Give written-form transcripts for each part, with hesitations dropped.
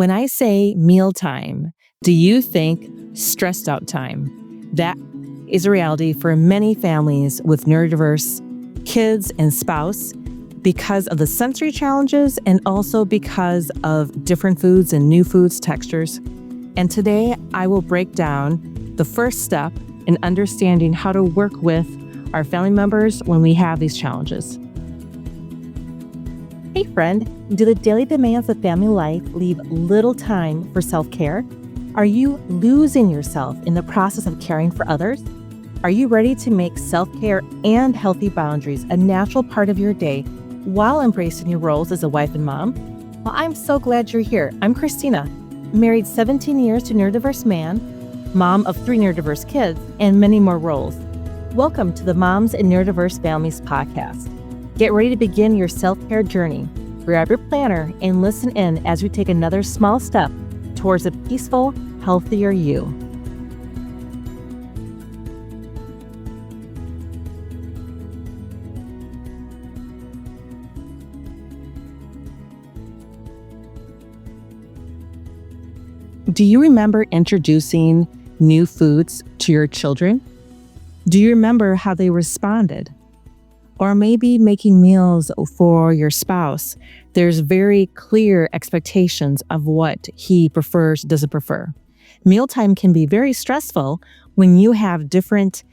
When I say mealtime, do you think stressed out time? That is a reality for many families with neurodiverse kids and spouse because of the sensory challenges and also because of different foods and new foods, textures. And today I will break down the first step in understanding how to work with our family members when we have these challenges. Hey friend, do the daily demands of family life leave little time for self-care? Are you losing yourself in the process of caring for others? Are you ready to make self-care and healthy boundaries a natural part of your day while embracing your roles as a wife and mom? Well, I'm so glad you're here. I'm Christina, married 17 years to a neurodiverse man, mom of 3 neurodiverse kids, and many more roles. Welcome to the Moms and Neurodiverse Families podcast. Get ready to begin your self-care journey. Grab your planner and listen in as we take another small step towards a peaceful, healthier you. Do you remember introducing new foods to your children? Do you remember how they responded? Or maybe making meals for your spouse. There's very clear expectations of what he prefers, doesn't prefer. Mealtime can be very stressful when you have different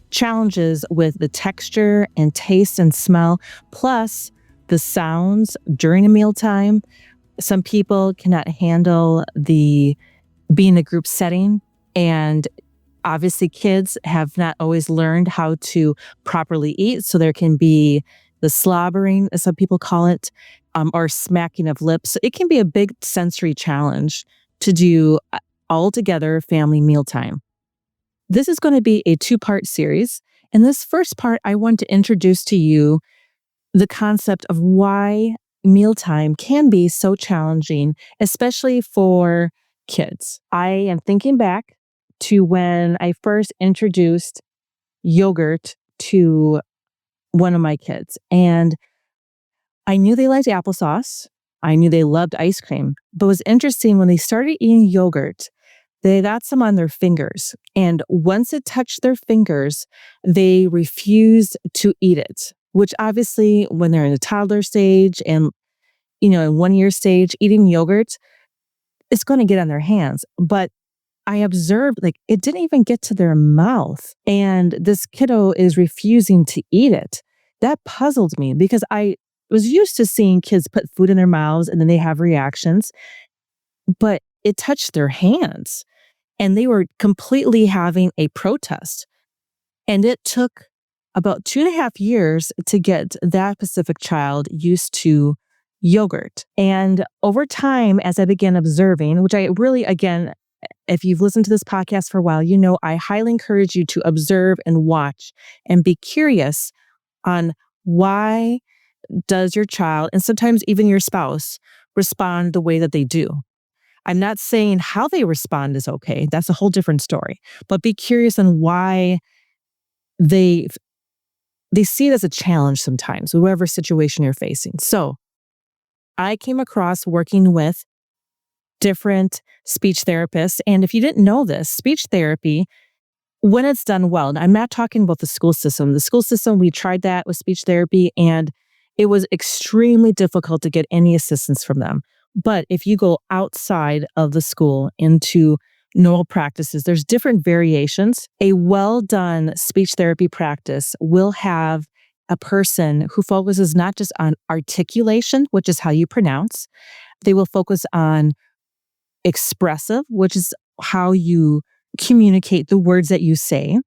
challenges with the texture and taste and smell, plus the sounds during a mealtime. Some people cannot handle being in a group setting, and obviously, kids have not always learned how to properly eat, so there can be the slobbering, as some people call it, or smacking of lips. It can be a big sensory challenge to do all together family mealtime. This is going to be a 2-part series. In this first part, I want to introduce to you the concept of why mealtime can be so challenging, especially for kids. I am thinking back to when I first introduced yogurt to one of my kids. And I knew they liked applesauce. I knew they loved ice cream. But it was interesting when they started eating yogurt, they got some on their fingers. And once it touched their fingers, they refused to eat it, which obviously when they're in the toddler stage and, in 1-year stage, eating yogurt, it's going to get on their hands. But I observed it didn't even get to their mouth, and this kiddo is refusing to eat it. That puzzled me because I was used to seeing kids put food in their mouths and then they have reactions, but it touched their hands and they were completely having a protest. And it took about 2.5 years to get that specific child used to yogurt. And over time, as I began observing, which I really, again, if you've listened to this podcast for a while, I highly encourage you to observe and watch and be curious on why does your child, and sometimes even your spouse, respond the way that they do. I'm not saying how they respond is okay. That's a whole different story. But be curious on why they see it as a challenge sometimes, whatever situation you're facing. So I came across working with different speech therapists. And if you didn't know this, speech therapy, when it's done well, and I'm not talking about the school system. The school system, we tried that with speech therapy, and it was extremely difficult to get any assistance from them. But if you go outside of the school into normal practices, there's different variations. A well-done speech therapy practice will have a person who focuses not just on articulation, which is how you pronounce. They will focus on expressive, which is how you communicate the words that you say.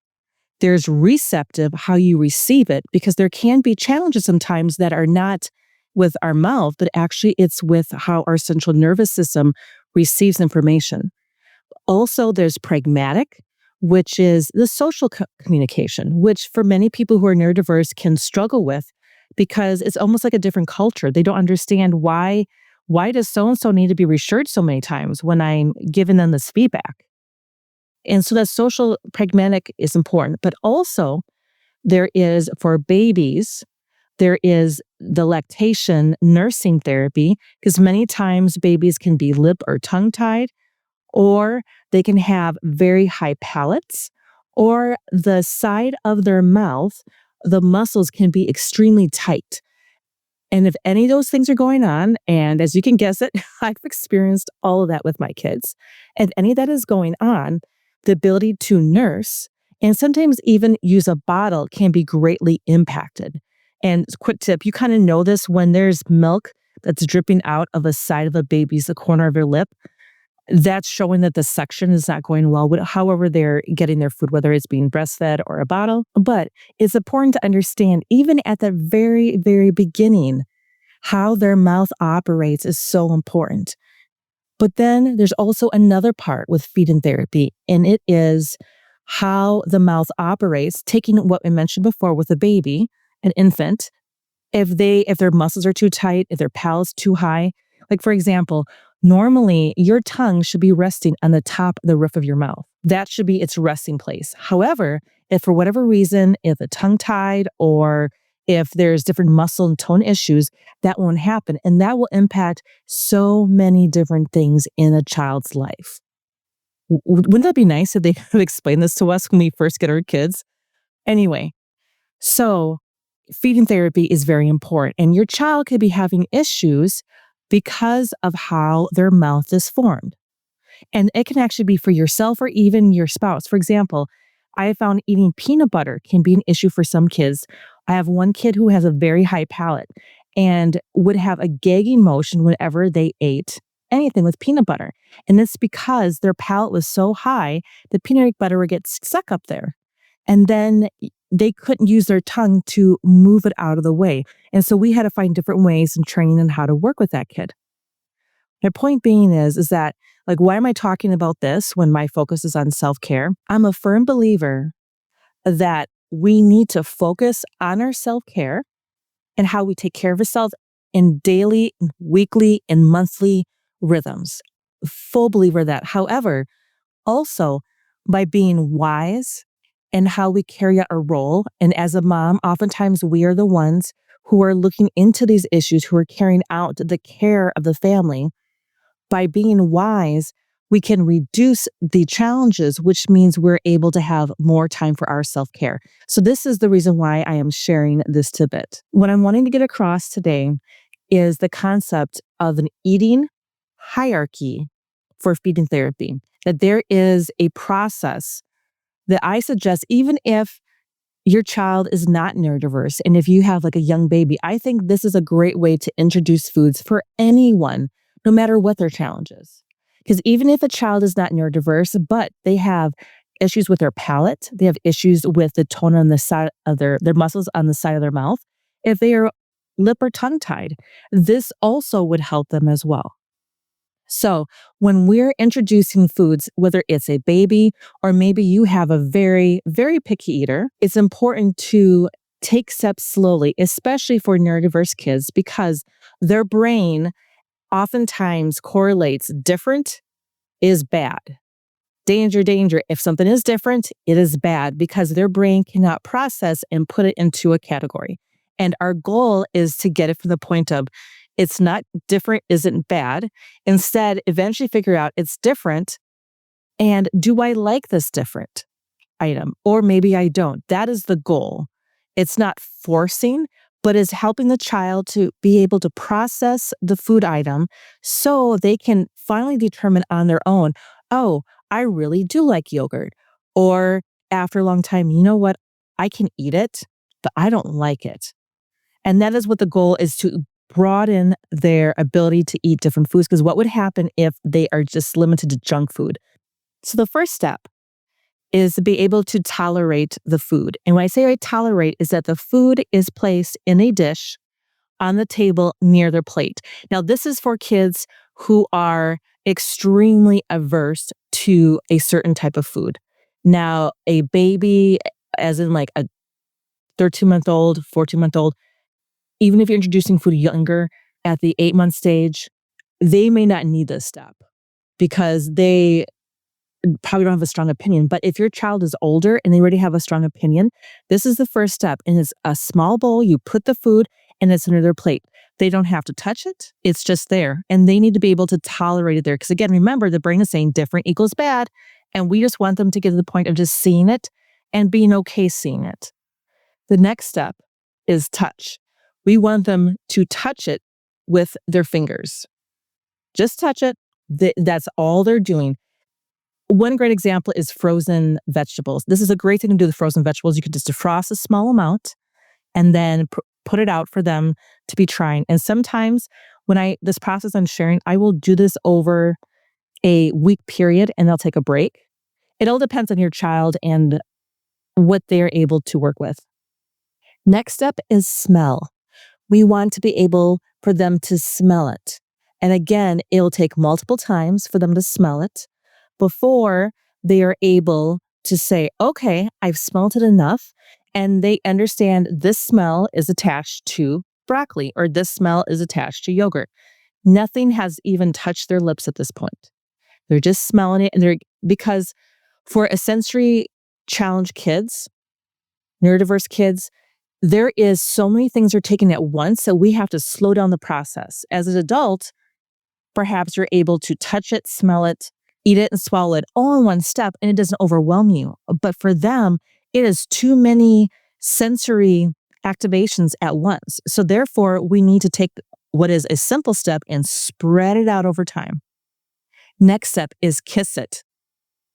There's receptive, how you receive it, because there can be challenges sometimes that are not with our mouth, but actually it's with how our central nervous system receives information. Also, there's pragmatic, which is the social communication, which for many people who are neurodiverse can struggle with because it's almost like a different culture. They don't understand why does so-and-so need to be reassured so many times when I'm giving them this feedback? And so that social pragmatic is important. But also there is, for babies, There is the lactation nursing therapy, because many times babies can be lip or tongue tied, or they can have very high palates, or the side of their mouth, the muscles can be extremely tight. And if any of those things are going on, and as you can guess it, I've experienced all of that with my kids. If any of that is going on, the ability to nurse and sometimes even use a bottle can be greatly impacted. And quick tip, you kind of know this when there's milk that's dripping out of a side of a baby's, the corner of your lip. That's showing that the suction is not going well, however they're getting their food, whether it's being breastfed or a bottle. But it's important to understand, even at the very, very beginning, how their mouth operates is so important. But then there's also another part with feeding therapy, and it is how the mouth operates, taking what we mentioned before with a baby, an infant, if their muscles are too tight, if their palate's too high. Like, for example, normally your tongue should be resting on the top of the roof of your mouth. That should be its resting place. However, if for whatever reason, if a tongue tied or if there's different muscle and tone issues, that won't happen. And that will impact so many different things in a child's life. Wouldn't that be nice if they could explain this to us when we first get our kids? Anyway, so feeding therapy is very important, and your child could be having issues because of how their mouth is formed. And it can actually be for yourself or even your spouse. For example, I have found eating peanut butter can be an issue for some kids. I have one kid who has a very high palate and would have a gagging motion whenever they ate anything with peanut butter. And it's because their palate was so high, the peanut butter would get stuck up there. And then they couldn't use their tongue to move it out of the way. And so we had to find different ways and training on how to work with that kid. My point being is that, like, why am I talking about this when my focus is on self-care? I'm a firm believer that we need to focus on our self-care and how we take care of ourselves in daily, weekly, and monthly rhythms. Full believer of that. However, also by being wise in how we carry out our role. And as a mom, oftentimes we are the ones who are looking into these issues, who are carrying out the care of the family. By being wise, we can reduce the challenges, which means we're able to have more time for our self-care. So this is the reason why I am sharing this tidbit. What I'm wanting to get across today is the concept of an eating hierarchy for feeding therapy, that there is a process that I suggest, even if your child is not neurodiverse, and if you have like a young baby, I think this is a great way to introduce foods for anyone, no matter what their challenge is. Because even if a child is not neurodiverse, but they have issues with their palate, they have issues with the tone on the side of their muscles on the side of their mouth, if they are lip or tongue tied, this also would help them as well. So when we're introducing foods, whether it's a baby or maybe you have a very, very picky eater, it's important to take steps slowly, especially for neurodiverse kids, because their brain oftentimes correlates different is bad. Danger, danger. If something is different, it is bad because their brain cannot process and put it into a category. And our goal is to get it from the point of it's not different, isn't bad. Instead, eventually figure out it's different. And do I like this different item? Or maybe I don't. That is the goal. It's not forcing, but is helping the child to be able to process the food item so they can finally determine on their own, oh, I really do like yogurt. Or after a long time, you know what? I can eat it, but I don't like it. And that is what the goal is, to broaden their ability to eat different foods. Because what would happen if they are just limited to junk food? So the first step is to be able to tolerate the food. And when I say tolerate, is that the food is placed in a dish on the table near their plate. Now, this is for kids who are extremely averse to a certain type of food. Now, a baby, as in like a 13-month-old, 14-month-old, even if you're introducing food younger at the 8-month stage, they may not need this step because they probably don't have a strong opinion, but if your child is older and they already have a strong opinion, this is the first step. And it's a small bowl. You put the food and it's under their plate. They don't have to touch it. It's just there. And they need to be able to tolerate it there. Because again, remember, the brain is saying different equals bad. And we just want them to get to the point of just seeing it and being okay seeing it. The next step is touch. We want them to touch it with their fingers. Just touch it. That's all they're doing. One great example is frozen vegetables. This is a great thing to do with frozen vegetables. You can just defrost a small amount and then put it out for them to be trying. And sometimes when this process I'm sharing, I will do this over a week period and they'll take a break. It all depends on your child and what they're able to work with. Next step is smell. We want to be able for them to smell it. And again, it'll take multiple times for them to smell it before they are able to say, okay, I've smelled it enough. And they understand this smell is attached to broccoli or this smell is attached to yogurt. Nothing has even touched their lips at this point. They're just smelling it. And because for a sensory challenged kids, neurodiverse kids, there is so many things are taken at once. So we have to slow down the process. As an adult, perhaps you're able to touch it, smell it, eat it, and swallow it all in one step, and it doesn't overwhelm you. But for them, it is too many sensory activations at once. So therefore, we need to take what is a simple step and spread it out over time. Next step is kiss it.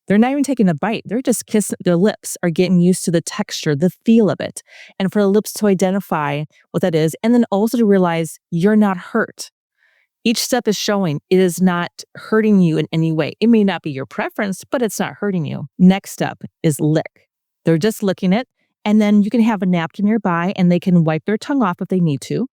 They're not even taking a bite. They're just kissing. Their lips are getting used to the texture, the feel of it. And for the lips to identify what that is, and then also to realize you're not hurt. Each step is showing it is not hurting you in any way. It may not be your preference, but it's not hurting you. Next step is lick. They're just licking it. And then you can have a napkin nearby and they can wipe their tongue off if they need to.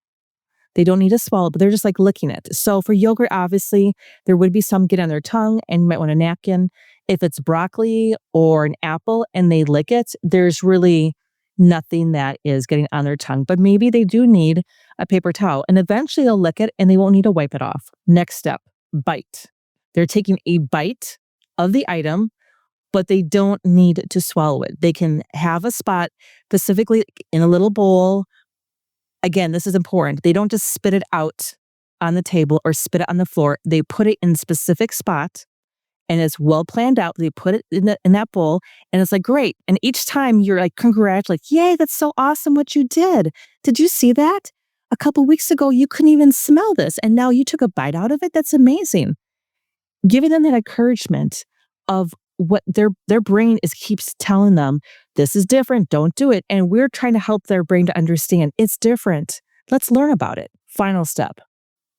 They don't need to swallow, but they're just like licking it. So for yogurt, obviously, there would be some get on their tongue and you might want a napkin. If it's broccoli or an apple and they lick it, there's really nothing that is getting on their tongue. But maybe they do need a paper towel and eventually they'll lick it and they won't need to wipe it off. Next step, bite. They're taking a bite of the item, but they don't need to swallow it. They can have a spot specifically in a little bowl. Again, this is important. They don't just spit it out on the table or spit it on the floor. They put it in a specific spot and it's well planned out. They put it in that bowl and it's like, great. And each time you're like, congratulate, yay, that's so awesome what you did. Did you see that? A couple weeks ago, you couldn't even smell this. And now you took a bite out of it. That's amazing. Giving them that encouragement of what their brain keeps telling them, this is different, don't do it. And we're trying to help their brain to understand it's different. Let's learn about it. Final step.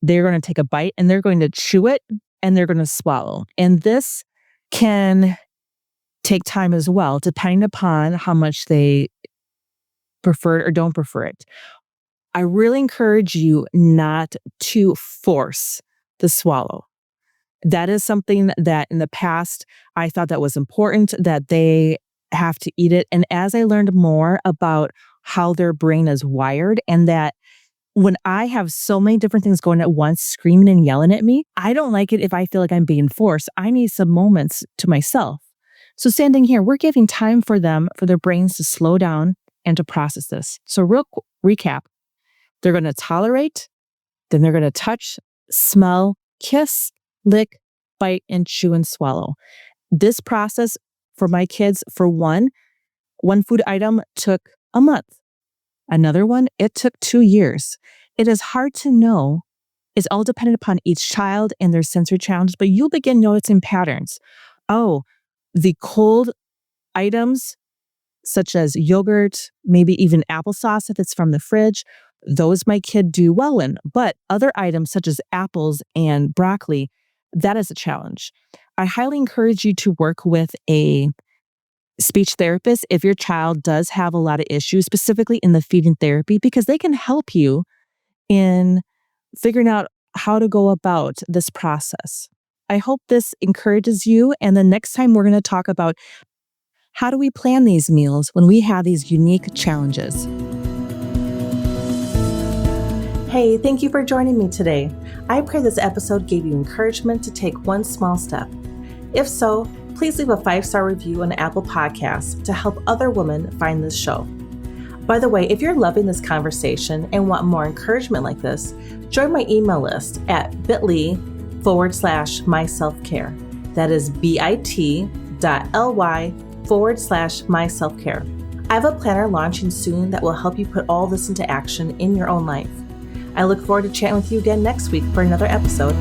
They're going to take a bite and they're going to chew it and they're going to swallow. And this can take time as well, depending upon how much they prefer it or don't prefer it. I really encourage you not to force the swallow. That is something that in the past, I thought that was important, that they have to eat it. And as I learned more about how their brain is wired and that when I have so many different things going at once, screaming and yelling at me, I don't like it if I feel like I'm being forced. I need some moments to myself. So standing here, we're giving time for them, for their brains to slow down and to process this. So real recap, they're going to tolerate, then they're going to touch, smell, kiss, lick, bite, and chew and swallow. This process for my kids, for one food item took a month. Another one, it took 2 years. It is hard to know. It's all dependent upon each child and their sensory challenges, but you'll begin noticing patterns. Oh, the cold items, such as yogurt, maybe even applesauce if it's from the fridge, those my kid do well in. But other items such as apples and broccoli, that is a challenge. I highly encourage you to work with a speech therapist if your child does have a lot of issues, specifically in the feeding therapy, because they can help you in figuring out how to go about this process. I hope this encourages you. And the next time we're going to talk about how do we plan these meals when we have these unique challenges. Hey, thank you for joining me today. I pray this episode gave you encouragement to take one small step. If so, please leave a 5-star review on Apple Podcasts to help other women find this show. By the way, if you're loving this conversation and want more encouragement like this, join my email list at bit.ly/myselfcare. That is bit.ly/myselfcare. I have a planner launching soon that will help you put all this into action in your own life. I look forward to chatting with you again next week for another episode.